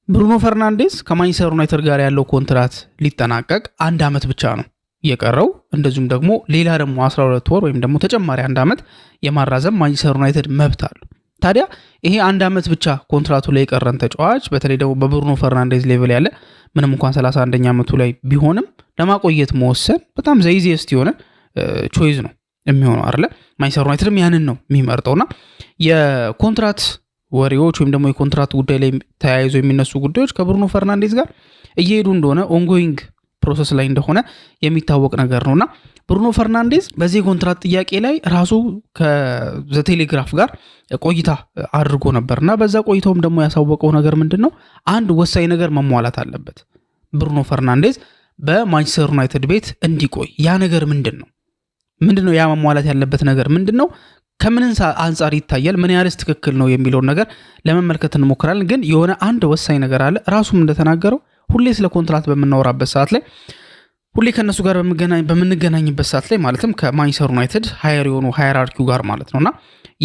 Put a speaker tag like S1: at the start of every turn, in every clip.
S1: ብሩኖ ፈርናንዴዝ ከማንቸስተር ዩናይትድ ጋር ያለው ኮንትራት ሊጠናቀቅ 1 ዓመት ብቻ ነው የቀረው። እንደዚሁም ደግሞ ሌላ ደግሞ 12 ወር ወይም ደግሞ ተጨማሪ 1 ዓመት የማራዘም ማንቸስተር ዩናይትድ መብት አለው። ታዲያ ይሄ 1 ዓመት ብቻ ኮንትራቱ ላይ የቀረን ተጫዋች በተለይ ደግሞ በብሩኖ ፈርናንዴዝ ሌቭል ያለ ምንም እንኳን 31ኛ ዓመቱ ላይ ቢሆንም ለማቆየት መወሰን በጣም ዘይዚየስት የሆነ ቾይዝ ነው የሚሆነው አይደለ? ማንቸስተር ዩናይትድም ያንን ነው የሚመርጠውና የኮንትራት ወሬዎች ወይም ደግሞ የኮንትራት ጉዳይ ላይ ተያይዞ የሚነሱ ጉዳዮች ከብሩኖ ፈርናንዴዝ ጋር እየሄዱ እንደሆነ ኦንጎይንግ ፕሮሰስ ላይ እንደሆነ የሚታወቅ ነገር ነውና ብሩኖ ፈርናንዴዝ በዚህ ኮንትራት ጥያቄ ላይ ራሱ ከዘ ቴሌግራፍ ጋር ቆይታ አድርጎ ነበርና በዛ ቆይታውም ደግሞ ያሳወቀው ነገር ምንድነው? አንድ ወሳኝ ነገር መሟላት አለበት ብሩኖ ፈርናንዴዝ በማንቸስተር ዩናይትድ ቤት እንዲቆይ። ያ ነገር ምንድነው? ያ መሟላት ያለበት ነገር ምንድነው? ከምን አንጻር ይታያል? ምን ያህልስ ትክክል ነው የሚለውን ነገር ለመመልከት እንሞክራለን። ግን የሆነ አንድ ወሳኝ ነገር አለ። ራሱም እንደተናገረው ሁሌ ስለ ኮንትራት በምናወራበት ሰዓት ላይ ሁሌ ከነሱ ጋር በምንገናኝበት ሰዓት ላይ ማለትም ከማንቸስተር ዩናይትድ ሃየር የሆኑ ሃየራርኪው ጋር ማለት ነውና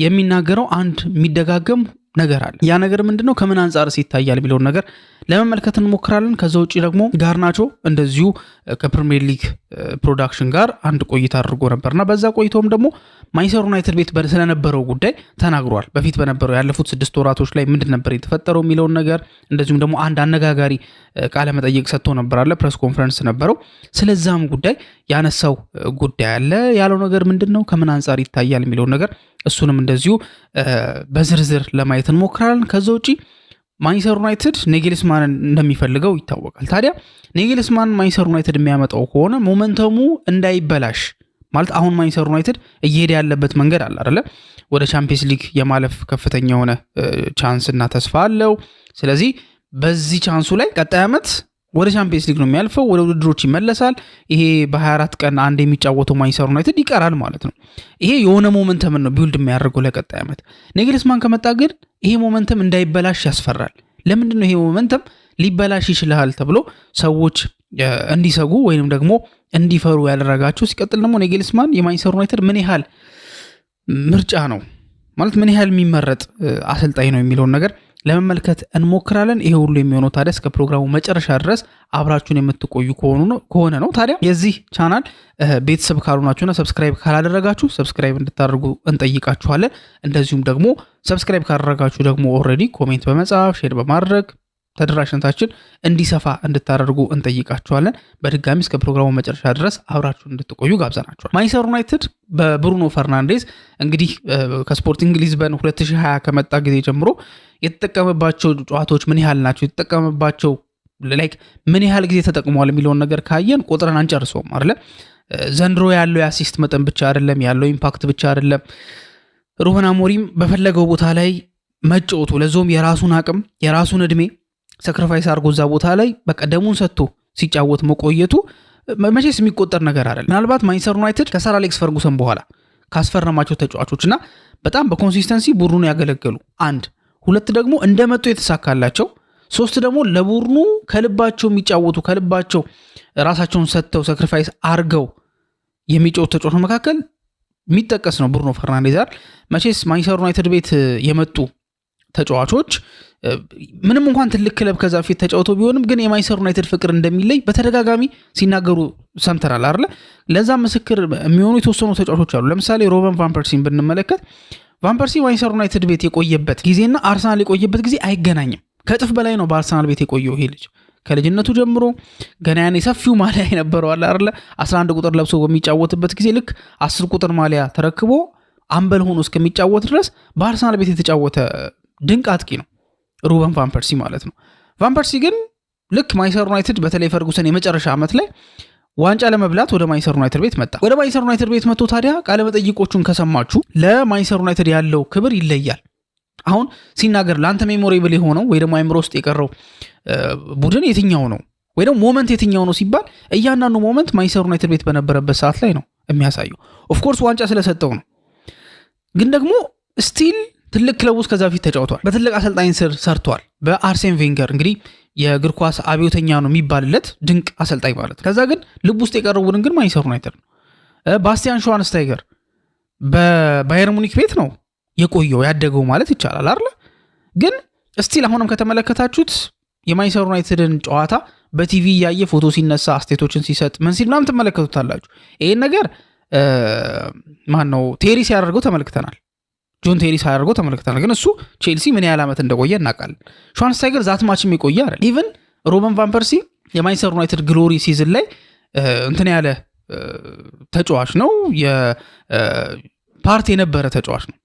S1: የሚናገረው አንድ የሚደጋገም ነገር አለ። ያ ነገር ምንድነው? ከምን አንጻርስ ይታያል የሚለውን ነገር ለመመልከት እንሞክራለን። ከዛ ውጪ ደግሞ ጋርናቾ እንደዚሁ ከፕሪሚየር ሊግ ፕሮዳክሽን ጋር አንድ ቆይታ አድርጎ ነበርና በዛ ቆይታውም ደግሞ ማንቸስተር ዩናይትድ ቤት ስለነበረው ጉዳይ ተናግሯል። በፊት በነበረው ያለፉት 6 ወራቶች ላይ ምንድን ነበር የተፈጠረው የሚለውን ነገር እንደዚሁም ደግሞ አንድ አነጋጋሪ ቃለ መጠይቅ ሰጥቶ ነበር አለ ፕሬስ ኮንፈረንስ ነበረው። ስለዛም ጉዳይ ያነሳው ጉዳይ አለ። ያለው ነገር ምንድነው? ከምን አንጻር ይታያል የሚለውን ነገር እሱንም እንደዚሁ በዝርዝር ለማየት እንሞክራለን። ከዛ ውጪ ማንቸስተር ዩናይትድ ኔግልስማን እንደሚፈልገው ይታወቃል። ታዲያ ኔግልስማን ማንቸስተር ዩናይትድ የሚያመጣው ከሆነ ሞመንተሙ እንዳይበላሽ ማለት አሁን ማንቸስተር ዩናይትድ እየሄደ ያለበት መንገድ አለ አይደለ? ወደ ቻምፒየንስ ሊግ የማለፍ ከፍተኛ የሆነ ቻንስ እና ተስፋ አለው። ስለዚህ በዚህ ቻንሱ ላይ ቀጣይ ዓመት ወደ ቻምፒየንስ ሊግ ነው የሚያልፈው፣ ወደ ውድድሮች ይመለሳል። ይሄ በ24 ቀን አንድ የሚጫወተው ማንቸስተር ዩናይትድ ይቀራል ማለት ነው። ይሄ የሆነ ሞመንተም ነው ቢውልድ የሚያደርገው ለቀጣይ ዓመት። ኔግልስማን ከመጣ ግን ይሄ ሞመንተም እንዳይበላሽ ያስፈራል። ለምንድን ነው ይሄ ሞመንተም ሊበላሽ ይችላል ተብሎ ሰዎች እንዲሰጉ ወይንም ደግሞ እንዲፈሩ ያደረጋቸው? ሲቀጥል ደግሞ ኔግልስማን የማንቸስተር ዩናይትድ ምን ያህል ምርጫ ነው ማለት ምን ያህል የሚመረጥ አሰልጣኝ ነው የሚለውን ነገር ለመመልከት እንሞክራለን። ይሄ ሁሉ የሚሆነው ታዲያ እስከ ፕሮግራሙ መጨረሻ ድረስ አብራችሁን የምትቆዩ ከሆነ ነው። ታዲያ የዚህ ቻናል ቤተሰብ ካልሆናችሁና ሰብስክራይብ ካላደረጋችሁ ሰብስክራይብ እንድታደርጉ እንጠይቃችኋለን። እንደዚሁም ደግሞ ሰብስክራይብ ካደረጋችሁ ደግሞ ኦልሬዲ ኮሜንት በመጻፍ ሼር በማድረግ ተደራሽነታችን እንዲሰፋ እንድታደርጉ እንጠይቃችኋለን። በድጋሚ እስከ ፕሮግራሙ መጨረሻ ድረስ አብራችሁን እንድትቆዩ ጋብዘናችኋል። ማንቸስተር ዩናይትድ በብሩኖ ፈርናንዴዝ እንግዲህ ከስፖርቲንግ ሊዝበን 2020 ከመጣ ጊዜ ጀምሮ የተጠቀመባቸው ጨዋታዎች ምን ያህል ናቸው፣ የተጠቀመባቸው ላይክ ምን ያህል ጊዜ ተጠቅመዋል የሚለውን ነገር ካየን ቆጥረን አንጨርሰውም አይደለ? ዘንድሮ ያለው የአሲስት መጠን ብቻ አይደለም፣ ያለው ኢምፓክት ብቻ አይደለም። ሩበን አሞሪም በፈለገው ቦታ ላይ መጫወቱ ለዞም የራሱን አቅም የራሱን እድሜ ሳክሪፋይስ አድርጎ እዛ ቦታ ላይ በቀደሙን ሰጥቶ ሲጫወት መቆየቱ መቼስ የሚቆጠር ነገር አይደለም። ምናልባት ማንቸስተር ዩናይትድ ከሰር አሌክስ ፈርጉሰን በኋላ ካስፈረማቸው ተጫዋቾችና በጣም በኮንሲስተንሲ ቡድኑን ያገለገሉ 1 2 ደግሞ እንደመጡ የተሳካላቸው 3 ደግሞ ለቡድኑ ከልባቸው የሚጫወቱ ከልባቸው ራሳቸውን ሰጥተው ሳክሪፋይስ አድርገው የሚጫወቱ ተጫዋቾች መካከል የሚጠቀስ ነው ብሩኖ ፈርናንዴዝ። መቼስ ማንቸስተር ዩናይትድ ቤት የመጡ ተጫዋቾች ምንም እንኳን ትልቅ ክለብ ከዛ ፊት ተጫውተው ቢሆንም ግን የማንቸስተር ዩናይትድ ፍቅር እንደሚለይ በተደጋጋሚ ሲናገሩ ሰምተናል አይደል? ለዛ ምስክር የሚሆኑ የተወሰኑ ተጫዋቾች አሉ። ለምሳሌ ሮበን ቫን ፐርሲን ብንመለከት ቫን ፐርሲ ማንቸስተር ዩናይትድ ቤት የቆየበት ጊዜና አርሰናል የቆየበት ጊዜ አይገናኝም። ከእጥፍ በላይ ነው በአርሰናል ቤት የቆየው ይሄ ልጅ ከልጅነቱ ጀምሮ ገና ያኔ ሰፊው ማሊያ የነበረው አለ አይደል? 11 ቁጥር ለብሶ በሚጫወትበት ጊዜ ልክ 10 ቁጥር ማሊያ ተረክቦ አምበል ሆኖ እስከሚጫወት ድረስ በአርሰናል ቤት የተጫወተ ድንቅ አጥቂ ነው ሩበን ቫን ፐርሲ ማለት ነው። ቫን ፐርሲ ግን ልክ ማንቸስተር ዩናይትድ በተለይ ፈርጉሰን የመጨረሻ ዓመት ላይ ዋንጫ ለመብላት ወደ ማንቸስተር ዩናይትድ ቤት መጣ። ወደ ማንቸስተር ዩናይትድ ቤት መጥቶ ታዲያ ቃለ መጠይቆቹን ከሰማችሁ ለማንቸስተር ዩናይትድ ያለው ክብር ይለያል። አሁን ሲናገር ለአንተ ሜሞሬብል የሆነው ወይ ደግሞ አይምሮ ውስጥ የቀረው ቡድን የትኛው ነው ወይ ደግሞ ሞመንት የትኛው ነው ሲባል እያንዳንዱ ሞመንት ማንቸስተር ዩናይትድ ቤት በነበረበት ሰዓት ላይ ነው የሚያሳየው። ኦፍኮርስ ዋንጫ ስለሰጠው ነው፣ ግን ደግሞ ስቲል ትልቅ ክለብ ውስጥ ከዛ ፊት ተጫውቷል። በትልቅ አሰልጣኝ ስር ሰርቷል። በአርሴን ቬንገር እንግዲህ የእግር ኳስ አብዮተኛ ነው የሚባልለት ድንቅ አሰልጣኝ ማለት። ከዛ ግን ልብ ውስጥ የቀረው ቡድን ግን ማንቸስተር ዩናይትድ ነው። ባስቲያን ሾዋንስታይገር በባየር ሙኒክ ቤት ነው የቆየው ያደገው ማለት ይቻላል አይደል? ግን ስቲል አሁንም ከተመለከታችሁት የማንቸስተር ዩናይትድን ጨዋታ በቲቪ እያየ ፎቶ ሲነሳ አስቴቶችን ሲሰጥ ምን ሲል ምናምን ትመለከቱታላችሁ። ይሄን ነገር ማን ነው ቴሪ ሲያደርገው ተመልክተናል። ጆን ቴሪ ሲያደርገው ተመልክተናል። ግን እሱ ቼልሲ ምን ያህል ዓመት እንደቆየ እናውቃለን። ሽዋንስታይገር ዛት ማችም የቆየ አይደል። ኢቭን ሮበን ቫን ፐርሲ የማንቸስተር ዩናይትድ ግሎሪ ሲዝን ላይ እንትን ያለ ተጫዋች ነው፣ የፓርቲ የነበረ ተጫዋች ነው።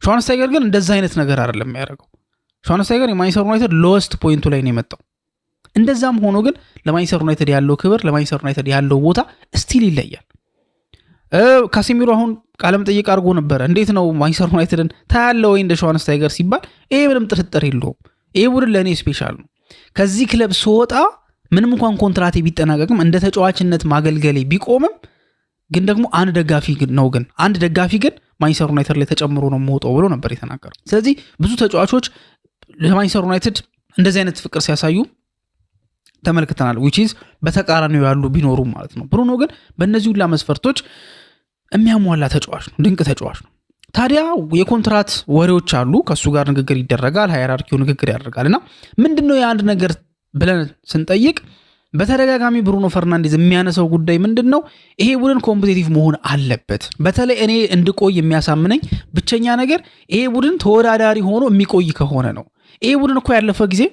S1: ሽዋንስታይገር ግን እንደዛ አይነት ነገር አይደለም የሚያደርገው። ሽዋንስታይገር የማንቸስተር ዩናይትድ ሎወስት ፖይንቱ ላይ ነው የመጣው። እንደዛም ሆኖ ግን ለማንቸስተር ዩናይትድ ያለው ክብር፣ ለማንቸስተር ዩናይትድ ያለው ቦታ ስቲል ይለያል። ካሴሚሮ አሁን ቃለም ጠይቅ አድርጎ ነበረ። እንዴት ነው ማንቸስተር ዩናይትድን ታያለው ወይ እንደ ሽዋንስታይገር ሲባል ይሄ ምንም ጥርጥር የለውም። ይሄ ቡድን ለእኔ ስፔሻል ነው። ከዚህ ክለብ ስወጣ ምንም እንኳን ኮንትራቴ ቢጠናቀቅም እንደ ተጫዋችነት ማገልገሌ ቢቆምም ግን ደግሞ አንድ ደጋፊ ግን ማንቸስተር ዩናይትድ ላይ ተጨምሮ ነው የምወጣው ብሎ ነበር የተናገረው። ስለዚህ ብዙ ተጫዋቾች ለማንቸስተር ዩናይትድ እንደዚህ አይነት ፍቅር ሲያሳዩ ተመልክተናል። which is በተቃራኒው ያሉ ቢኖሩ ማለት ነው። ብሩኖ ግን በእነዚህ ሁላ መስፈርቶች የሚያሟላ ተጫዋች ነው፣ ድንቅ ተጫዋች ነው። ታዲያ የኮንትራት ወሬዎች አሉ፣ ከሱ ጋር ንግግር ይደረጋል፣ ሃይራርኪው ንግግር ያደርጋልና ምንድነው የአንድ ነገር ብለን ስንጠይቅ በተደጋጋሚ ብሩኖ ፈርናንዴዝ የሚያነሳው ጉዳይ ምንድነው? ይሄ ቡድን ኮምፒቲቲቭ መሆን አለበት። በተለይ እኔ እንድቆይ የሚያሳምነኝ ብቸኛ ነገር ይሄ ቡድን ተወዳዳሪ ሆኖ የሚቆይ ከሆነ ነው። ይሄ ቡድን እኮ ያለፈ ጊዜ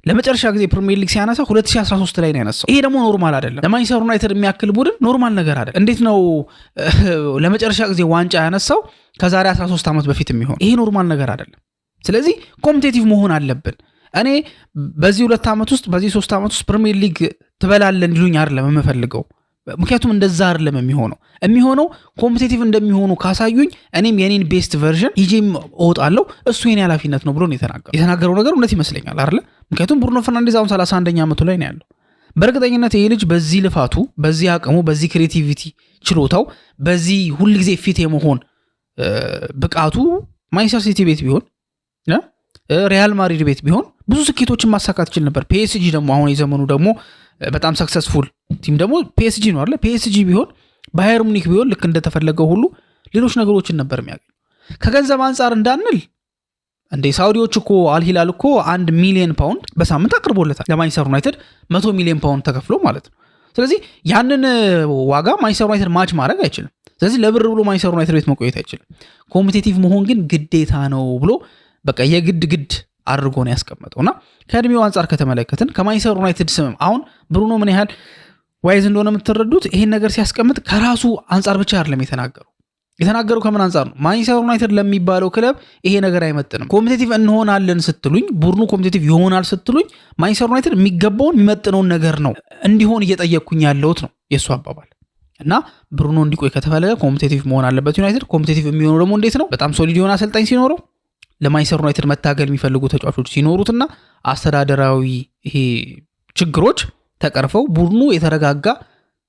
S1: ለመጨረሻ ጊዜ ፕሪሚየር ሊግ ሲያነሳ 2013 ላይ ነው ያነሳው። ይሄ ደግሞ ኖርማል አይደለም። ለማንቸስተር ዩናይትድ የሚያክል ቡድን ኖርማል ነገር አይደለም። እንዴት ነው ለመጨረሻ ጊዜ ዋንጫ ያነሳው ከዛሬ 13 ዓመት በፊት የሚሆን? ይሄ ኖርማል ነገር አይደለም። ስለዚህ ኮምፒቲቲቭ መሆን አለብን። እኔ በዚህ 2 ዓመት ውስጥ በዚህ 3 ዓመት ውስጥ ፕሪሚየር ሊግ ትበላለን እንዲሉኝ አይደለም የምፈልገው። ምክንያቱም እንደዛ አይደለም የሚሆነው ኮምፒቲቲቭ እንደሚሆኑ ካሳዩኝ እኔም የኔን ቤስት ቨርዥን ይጄም እወጣለሁ። እሱ የኔ ኃላፊነት ነው ብሎ ነው የተናገረው ነገር እውነት ይመስለኛል አይደል? ምክንያቱም ብሩኖ ፈርናንዴዝ አሁን 31ኛ ዓመቱ ላይ ነው ያለው። በእርግጠኝነት ይሄ ልጅ በዚህ ልፋቱ፣ በዚህ አቅሙ፣ በዚህ ክሬቲቪቲ ችሎታው፣ በዚህ ሁልጊዜ ፊት የመሆን ብቃቱ ማንቸስተር ሲቲ ቤት ቢሆን ሪያል ማድሪድ ቤት ቢሆን ብዙ ስኬቶችን ማሳካት ይችል ነበር። ፒኤስጂ ደግሞ አሁን የዘመኑ ደግሞ በጣም ሰክሰስፉል ቲም ደግሞ ፒኤስጂ ነው አይደል? ፒኤስጂ ቢሆን ባየር ሙኒክ ቢሆን ልክ እንደተፈለገው ሁሉ ሌሎች ነገሮችን ነበር የሚያገኝ። ከገንዘብ አንጻር እንዳንል እንደ ሳውዲዎች እኮ አልሂላል እኮ 1 ሚሊዮን ፓውንድ በሳምንት አቅርቦለታል ለማንቸስተር ዩናይትድ 100 ሚሊዮን ፓውንድ ተከፍሎ ማለት ነው። ስለዚህ ያንን ዋጋ ማንቸስተር ዩናይትድ ማች ማድረግ አይችልም። ስለዚህ ለብር ብሎ ማንቸስተር ዩናይትድ ቤት መቆየት አይችልም። ኮምፒቲቲቭ መሆን ግን ግዴታ ነው ብሎ በቃ የግድ አድርጎ ነው ያስቀመጠውና ከእድሜው አንጻር ከተመለከትን ከማንቸስተር ዩናይትድ ስምም አሁን ብሩኖ ምን ያህል ዋይዝ እንደሆነ የምትረዱት ይሄን ነገር ሲያስቀምጥ ከራሱ አንጻር ብቻ አይደለም የተናገረው ከምን አንጻር ነው? ማንቸስተር ዩናይትድ ለሚባለው ክለብ ይሄ ነገር አይመጥንም። ኮምፒቲቲቭ እንሆናለን ስትሉኝ፣ ቡድኑ ኮምፒቲቲቭ ይሆናል ስትሉኝ ማንቸስተር ዩናይትድ የሚገባውን የሚመጥነውን ነገር ነው እንዲሆን እየጠየቅኩኝ ያለሁት ነው የእሱ አባባል። እና ብሩኖ እንዲቆይ ከተፈለገ ኮምፒቲቲቭ መሆን አለበት ዩናይትድ። ኮምፒቲቲቭ የሚሆነው ደግሞ እንዴት ነው? በጣም ሶሊድ የሆነ አሰልጣኝ ሲኖረው፣ ለማንቸስተር ዩናይትድ መታገል የሚፈልጉ ተጫዋቾች ሲኖሩትና አስተዳደራዊ ይሄ ችግሮች ተቀርፈው ቡድኑ የተረጋጋ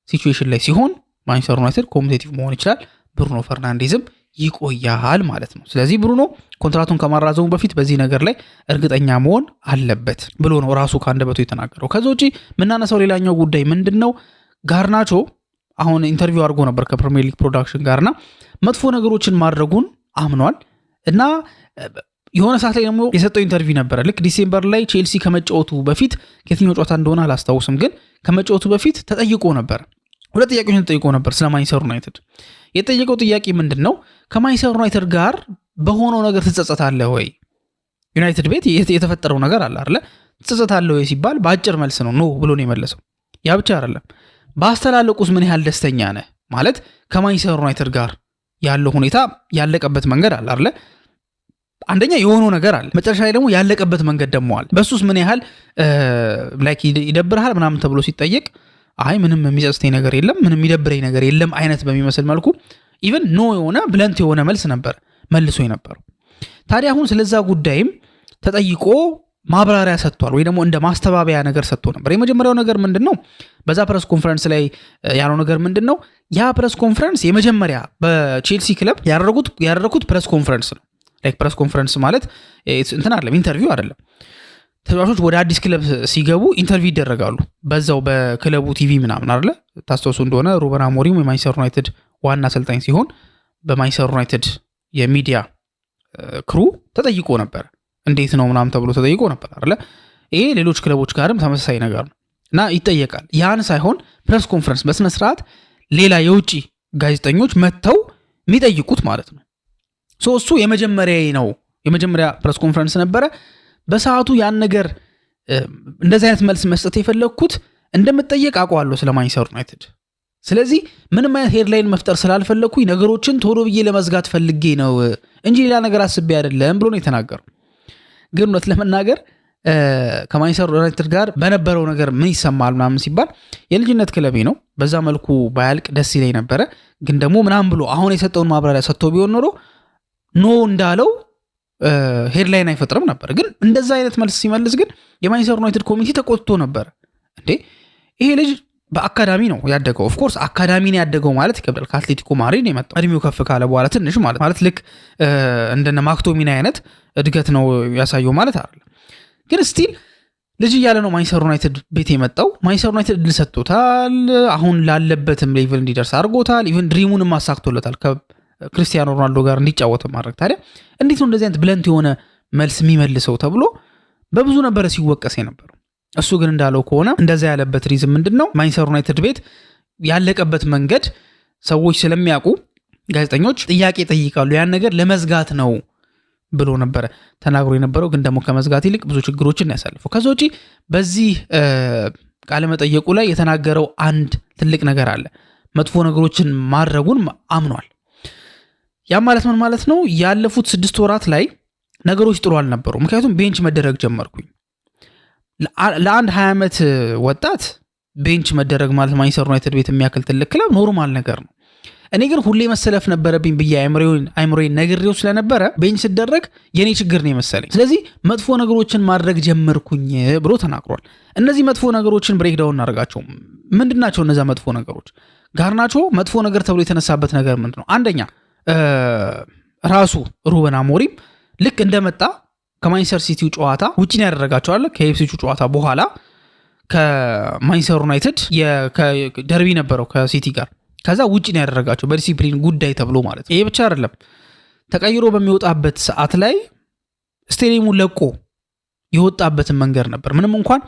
S1: ሲቹዌሽን ላይ ሲሆን ማንቸስተር ዩናይትድ ኮምፒቲቲቭ መሆን ይችላል። ብሩኖ ፈርናንዴዝም ይቆያል ማለት ነው። ስለዚህ ብሩኖ ኮንትራቱን ከማራዘሙ በፊት በዚህ ነገር ላይ እርግጠኛ መሆን አለበት ብሎ ነው ራሱ ከአንደበቱ የተናገረው። ከዛ ውጪ የምናነሳው ሌላኛው ጉዳይ ምንድነው? ጋርናቾ አሁን ኢንተርቪው አድርጎ ነበር ከፕሪሚየር ሊግ ፕሮዳክሽን ጋርና መጥፎ ነገሮችን ማድረጉን አምኗል እና የሆነ ሰዓት ላይ ደግሞ የሰጠው ኢንተርቪው ነበረ። ልክ ዲሴምበር ላይ ቼልሲ ከመጫወቱ በፊት ከየትኛው ጨዋታ እንደሆነ አላስታውስም፣ ግን ከመጫወቱ በፊት ተጠይቆ ነበር። ሁለት ጥያቄዎችን ተጠይቆ ነበር ስለ ማንቸስተር ዩናይትድ። የጠየቀው ጥያቄ ምንድነው? ከማንቸስተር ዩናይትድ ጋር በሆነው ነገር ትጸጸታለህ ወይ? ዩናይትድ ቤት የተፈጠረው ነገር አለ አይደል? ትጸጸታለህ ወይ ሲባል በአጭር መልስ ነው ኖ ብሎ ነው የመለሰው። ያ ብቻ አይደለም፣ በአስተላለቁስ ምን ያህል ደስተኛ ነህ ማለት ከማንቸስተር ዩናይትድ ጋር ያለው ሁኔታ ያለቀበት መንገድ አለ አይደል? አንደኛ የሆነው ነገር አለ፣ መጨረሻ ላይ ደግሞ ያለቀበት መንገድ ደግሞ አለ። በሱስ ምን ያህል ላይክ ይደብርሃል ምናምን ተብሎ ሲጠየቅ አይ ምንም የሚጸጽተኝ ነገር የለም፣ ምንም ይደብረኝ ነገር የለም አይነት በሚመስል መልኩ ኢቭን ኖ የሆነ ብለንት የሆነ መልስ ነበር መልሶ የነበረው። ታዲያ አሁን ስለዛ ጉዳይም ተጠይቆ ማብራሪያ ሰጥቷል፣ ወይ ደግሞ እንደ ማስተባበያ ነገር ሰጥቶ ነበር። የመጀመሪያው ነገር ምንድነው? በዛ ፕሬስ ኮንፈረንስ ላይ ያለው ነገር ምንድነው? ያ ፕሬስ ኮንፈረንስ የመጀመሪያ በቼልሲ ክለብ ያደረጉት ፕሬስ ኮንፈረንስ ነው። ላይክ ፕሬስ ኮንፈረንስ ማለት እንትን አይደለም፣ ኢንተርቪው አይደለም። ተጫዋቾች ወደ አዲስ ክለብ ሲገቡ ኢንተርቪው ይደረጋሉ በዛው በክለቡ ቲቪ ምናምን አይደለ? ታስታውሱ እንደሆነ ሩበን አሞሪም የማንቸስተር ዩናይትድ ዋና አሰልጣኝ ሲሆን በማንቸስተር ዩናይትድ የሚዲያ ክሩ ተጠይቆ ነበር። እንዴት ነው ምናምን ተብሎ ተጠይቆ ነበር አይደለ? ይሄ ሌሎች ክለቦች ጋርም ተመሳሳይ ነገር ነው እና ይጠየቃል። ያን ሳይሆን ፕሬስ ኮንፈረንስ በስነ ስርዓት ሌላ የውጪ ጋዜጠኞች መጥተው የሚጠይቁት ማለት ነው። እሱ የመጀመሪያ ፕሬስ ኮንፈረንስ ነበረ። በሰዓቱ ያን ነገር እንደዚህ አይነት መልስ መስጠት የፈለግኩት እንደምጠየቅ አውቀዋለሁ ስለ ማንቸስተር ዩናይትድ። ስለዚህ ምንም አይነት ሄድላይን መፍጠር ስላልፈለግኩኝ ነገሮችን ቶሎ ብዬ ለመዝጋት ፈልጌ ነው እንጂ ሌላ ነገር አስቤ አይደለም ብሎ ነው የተናገረው። ግን እውነት ለመናገር ከማንቸስተር ዩናይትድ ጋር በነበረው ነገር ምን ይሰማል ምናምን ሲባል የልጅነት ክለቤ ነው፣ በዛ መልኩ ባያልቅ ደስ ይለኝ ነበረ። ግን ደግሞ ምናምን ብሎ አሁን የሰጠውን ማብራሪያ ሰጥቶ ቢሆን ኖሮ ኖ እንዳለው ሄድላይን አይፈጥርም ነበር። ግን እንደዛ አይነት መልስ ሲመልስ ግን የማንቸስተር ዩናይትድ ኮሚቴ ተቆጥቶ ነበር። እንዴ ይሄ ልጅ በአካዳሚ ነው ያደገው። ኦፍኮርስ አካዳሚ ነው ያደገው ማለት ይከብዳል። ከአትሌቲኮ ማድሪድ ነው የመጣው። እድሜው ከፍ ካለ በኋላ ትንሽ ማለት ልክ እንደነ ማክቶሚና አይነት እድገት ነው ያሳየው ማለት አይደለም። ግን ስቲል ልጅ እያለ ነው ማንቸስተር ዩናይትድ ቤት የመጣው። ማንቸስተር ዩናይትድ እድል ሰጥቶታል። አሁን ላለበትም ሌቭል እንዲደርስ አድርጎታል። ኢቨን ድሪሙንም አሳክቶለታል ከክርስቲያኖ ሮናልዶ ጋር እንዲጫወት ማድረግ። ታዲያ እንዴት ነው እንደዚህ አይነት ብለንት የሆነ መልስ የሚመልሰው ተብሎ በብዙ ነበረ ሲወቀስ የነበረው። እሱ ግን እንዳለው ከሆነ እንደዛ ያለበት ሪዝም ምንድነው? ማንቸስተር ዩናይትድ ቤት ያለቀበት መንገድ ሰዎች ስለሚያውቁ ጋዜጠኞች ጥያቄ ጠይቃሉ፣ ያን ነገር ለመዝጋት ነው ብሎ ነበረ ተናግሮ የነበረው። ግን ደግሞ ከመዝጋት ይልቅ ብዙ ችግሮችን ያሳልፈው። ከዛ ውጪ በዚህ ቃለ መጠየቁ ላይ የተናገረው አንድ ትልቅ ነገር አለ። መጥፎ ነገሮችን ማድረጉን አምኗል። ያ ማለት ምን ማለት ነው? ያለፉት 6 ወራት ላይ ነገሮች ጥሩ አልነበሩ። ምክንያቱም ቤንች መደረግ ጀመርኩኝ። ለአንድ 20 ዓመት ወጣት ቤንች መደረግ ማለት ማንቸስተር ዩናይትድ ቤት የሚያክል ትልቅ ክለብ ኖርማል ነገር ነው። እኔ ግን ሁሌ መሰለፍ ነበረብኝ ብዬ አይምሮዬን ነግሬው ስለነበረ ቤንች ሲደረግ የኔ ችግር ነው የመሰለኝ። ስለዚህ መጥፎ ነገሮችን ማድረግ ጀመርኩኝ ብሎ ተናግሯል። እነዚህ መጥፎ ነገሮችን ብሬክዳውን እናደርጋቸው። ምንድናቸው እነዛ መጥፎ ነገሮች? ጋርናቾ መጥፎ ነገር ተብሎ የተነሳበት ነገር ምንድነው? አንደኛ ራሱ ሩበን አሞሪም ልክ እንደመጣ ከማንቸስተር ሲቲው ጨዋታ ውጪ ነው ያደረጋቸዋል። ከኤፍሲው ጨዋታ በኋላ ከማንቸስተር ዩናይትድ የደርቢ ነበረው ከሲቲ ጋር፣ ከዛ ውጪ ነው ያደረጋቸው በዲሲፕሊን ጉዳይ ተብሎ ማለት ነው። ይሄ ብቻ አይደለም፣ ተቀይሮ በሚወጣበት ሰዓት ላይ ስቴዲየሙን ለቆ የወጣበትን መንገድ ነበር። ምንም እንኳን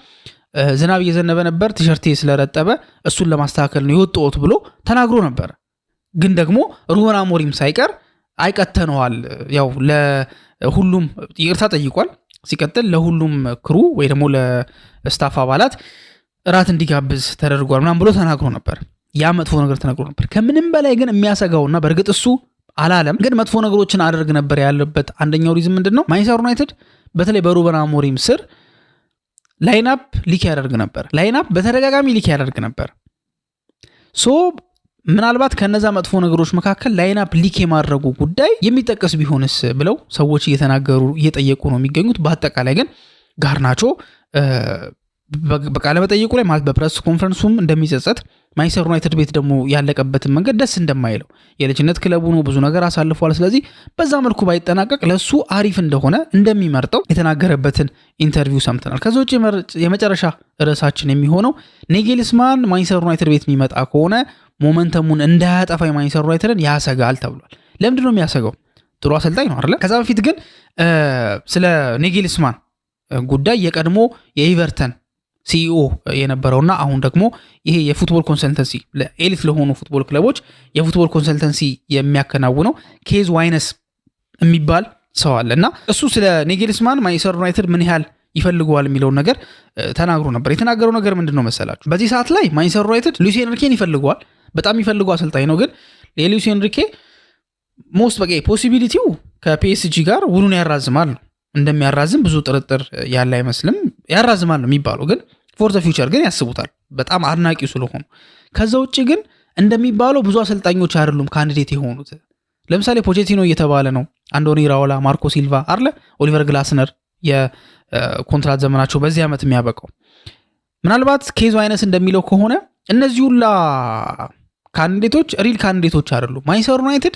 S1: ዝናብ እየዘነበ ነበር፣ ቲሸርቴ ስለረጠበ እሱን ለማስተካከል ነው የወጣሁት ብሎ ተናግሮ ነበር። ግን ደግሞ ሩበን አሞሪም ሳይቀር አይቀተነዋል። ያው ለሁሉም ይቅርታ ጠይቋል። ሲቀጥል ለሁሉም ክሩ ወይ ደግሞ ለስታፍ አባላት እራት እንዲጋብዝ ተደርጓል ምናምን ብሎ ተናግሮ ነበር። ያ መጥፎ ነገር ተናግሮ ነበር። ከምንም በላይ ግን የሚያሰጋውና በእርግጥ እሱ አላለም፣ ግን መጥፎ ነገሮችን አደርግ ነበር ያለበት አንደኛው ሪዝም ምንድነው? ማንቸስተር ዩናይትድ በተለይ በሩበን አሞሪም ስር ላይናፕ ሊክ ያደርግ ነበር። ላይናፕ በተደጋጋሚ ሊክ ያደርግ ነበር። ሶ ምናልባት ከነዛ መጥፎ ነገሮች መካከል ላይናፕ ሊክ የማድረጉ ጉዳይ የሚጠቀስ ቢሆንስ ብለው ሰዎች እየተናገሩ እየጠየቁ ነው የሚገኙት። በአጠቃላይ ግን ጋርናቾ በቃለ መጠይቁ ላይ ማለት በፕሬስ ኮንፈረንሱም እንደሚጸጸት ማንቸስተር ዩናይትድ ቤት ደግሞ ያለቀበትን መንገድ ደስ እንደማይለው የልጅነት ክለቡ ነው፣ ብዙ ነገር አሳልፏል። ስለዚህ በዛ መልኩ ባይጠናቀቅ ለሱ አሪፍ እንደሆነ እንደሚመርጠው የተናገረበትን ኢንተርቪው ሰምተናል። ከዛ ውጭ የመጨረሻ ርዕሳችን የሚሆነው ናግልስማን ማንቸስተር ዩናይትድ ቤት የሚመጣ ከሆነ ሞመንተሙን እንዳያጠፋ ማንቸስተር ዩናይትድን ያሰጋል ተብሏል። ለምንድን ነው የሚያሰጋው? ጥሩ አሰልጣኝ ነው አይደለ? ከዛ በፊት ግን ስለ ናግልስማን ጉዳይ የቀድሞ የኤቨርተን ሲኢኦ የነበረውና አሁን ደግሞ ይሄ የፉትቦል ኮንሰልተንሲ ለኤሊት ለሆኑ ፉትቦል ክለቦች የፉትቦል ኮንሰልተንሲ የሚያከናውነው ኬዝ ዋይነስ የሚባል ሰው አለ እና እሱ ስለ ናግልስማን ማንቸስተር ዩናይትድ ምን ያህል ይፈልገዋል የሚለውን ነገር ተናግሮ ነበር። የተናገረው ነገር ምንድነው መሰላችሁ? በዚህ ሰዓት ላይ ማንቸስተር ዩናይትድ ሉዊስ ኤንሪኬን ይፈልገዋል፣ በጣም ይፈልገው አሰልጣኝ ነው። ግን የሉዊስ ኤንሪኬ ሞስት በቃ ፖሲቢሊቲው ከፒኤስጂ ጋር ውሉን ያራዝማል ነው። እንደሚያራዝም ብዙ ጥርጥር ያለ አይመስልም። ያራዝማል ነው የሚባለው፣ ግን ፎር ዘ ፊውቸር ግን ያስቡታል በጣም አድናቂው ስለሆኑ። ከዛ ውጭ ግን እንደሚባለው ብዙ አሰልጣኞች አይደሉም ካንዲዴት የሆኑት። ለምሳሌ ፖቼቲኖ እየተባለ ነው፣ አንዶኒ ራኦላ፣ ማርኮ ሲልቫ አለ፣ ኦሊቨር ግላስነር የኮንትራት ዘመናቸው በዚህ ዓመት የሚያበቃው። ምናልባት ኬዝ ዋይነስ እንደሚለው ከሆነ እነዚህ ሁላ ካንዲዴቶች ሪል ካንዲዴቶች አይደሉም። ማንቸስተር ዩናይትድ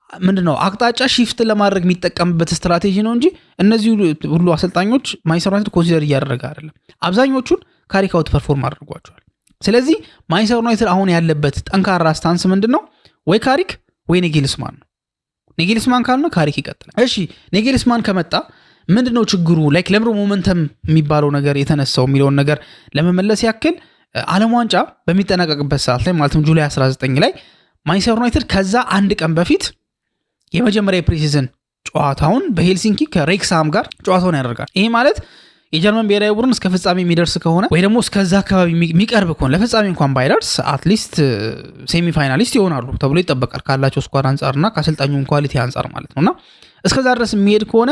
S1: ምንድነው አቅጣጫ ሺፍት ለማድረግ የሚጠቀምበት ስትራቴጂ ነው እንጂ እነዚህ ሁሉ አሰልጣኞች ማንቸስተር ዩናይትድ ኮንሲደር እያደረገ አይደለም። አብዛኞቹን ካሪክ አውት ፐርፎርም አድርጓቸዋል። ስለዚህ ማንቸስተር ዩናይትድ አሁን ያለበት ጠንካራ ስታንስ ምንድነው? ወይ ካሪክ ወይ ናግልስማን ነው። ናግልስማን ካልሆነ ካሪክ ይቀጥላል። እሺ ናግልስማን ከመጣ ምንድነው ችግሩ? ላይክ ለምሮ ሞመንተም የሚባለው ነገር የተነሳው የሚለውን ነገር ለመመለስ ያክል ዓለም ዋንጫ በሚጠናቀቅበት ሰዓት ላይ ማለትም ጁላይ 19 ላይ ማንቸስተር ዩናይትድ ከዛ አንድ ቀን በፊት የመጀመሪያ የፕሪሲዝን ጨዋታውን በሄልሲንኪ ከሬክሳም ጋር ጨዋታውን ያደርጋል። ይሄ ማለት የጀርመን ብሔራዊ ቡድን እስከ ፍጻሜ የሚደርስ ከሆነ ወይ ደግሞ እስከዛ አካባቢ የሚቀርብ ከሆነ ለፍጻሜ እንኳን ባይደርስ አትሊስት ሴሚ ፋይናሊስት ይሆናሉ ተብሎ ይጠበቃል ካላቸው ስኳድ አንጻርና ከአሰልጣኙም ኳሊቲ አንጻር ማለት ነውና እስከዛ ድረስ የሚሄድ ከሆነ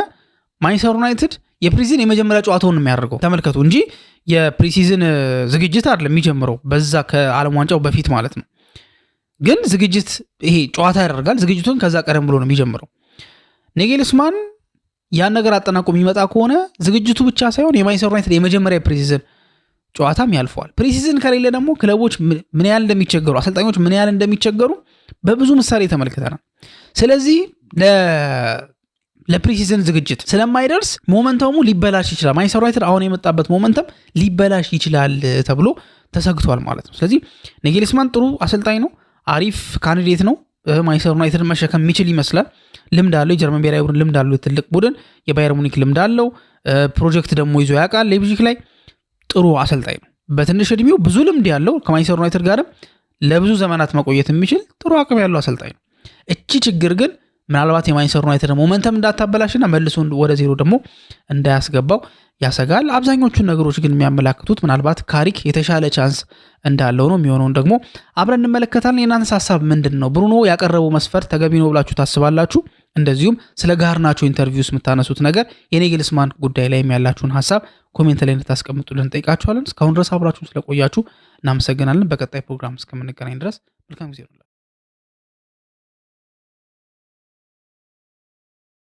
S1: ማንቸስተር ዩናይትድ የፕሪሲዝን የመጀመሪያ ጨዋታውን የሚያደርገው ተመልከቱ እንጂ የፕሪሲዝን ዝግጅት አይደለም የሚጀምረው በዛ ከዓለም ዋንጫው በፊት ማለት ነው። ግን ዝግጅት ይሄ ጨዋታ ያደርጋል። ዝግጅቱን ከዛ ቀደም ብሎ ነው የሚጀምረው። ናግልስማን ያን ነገር አጠናቆ የሚመጣ ከሆነ ዝግጅቱ ብቻ ሳይሆን የማንቸስተር ዩናይትድ የመጀመሪያ ፕሪሲዝን ጨዋታም ያልፈዋል። ፕሪሲዝን ከሌለ ደግሞ ክለቦች ምን ያህል እንደሚቸገሩ፣ አሰልጣኞች ምን ያህል እንደሚቸገሩ በብዙ ምሳሌ ተመልክተናል። ስለዚህ ለፕሪሲዝን ዝግጅት ስለማይደርስ ሞመንተሙ ሊበላሽ ይችላል። ማንቸስተር ዩናይትድ አሁን የመጣበት ሞመንተም ሊበላሽ ይችላል ተብሎ ተሰግቷል ማለት ነው። ስለዚህ ናግልስማን ጥሩ አሰልጣኝ ነው፣ አሪፍ ካንዲዴት ነው። ማንቸስተር ዩናይትድ መሸከም የሚችል ይመስላል። ልምድ አለው። የጀርመን ብሔራዊ ቡድን ልምድ አለው። ትልቅ ቡድን የባየር ሙኒክ ልምድ አለው። ፕሮጀክት ደግሞ ይዞ ያውቃል። ሌፕዚግ ላይ ጥሩ አሰልጣኝ ነው። በትንሽ እድሜው ብዙ ልምድ ያለው ከማንቸስተር ዩናይትድ ጋርም ለብዙ ዘመናት መቆየት የሚችል ጥሩ አቅም ያለው አሰልጣኝ ነው። እቺ ችግር ግን ምናልባት የማንቸስተር ዩናይትድ ሞመንተም እንዳታበላሽና መልሶ ወደ ዜሮ ደግሞ እንዳያስገባው ያሰጋል። አብዛኞቹን ነገሮች ግን የሚያመላክቱት ምናልባት ካሪክ የተሻለ ቻንስ እንዳለው ነው። የሚሆነውን ደግሞ አብረን እንመለከታለን። የናንተ ሐሳብ ምንድነው? ብሩኖ ያቀረበው መስፈርት ተገቢ ነው ብላችሁ ታስባላችሁ? እንደዚሁም ስለ ጋርናቾ ኢንተርቪውስ የምታነሱት ነገር የናግልስማን ጉዳይ ላይ ያላችሁን ሐሳብ ኮሜንት ላይ እንድታስቀምጡልን ጠይቃችኋለን። እስካሁን ድረስ አብራችሁን ስለቆያችሁ እናመሰግናለን። በቀጣይ ፕሮግራም እስከምንገናኝ ድረስ መልካም ጊዜ ነው።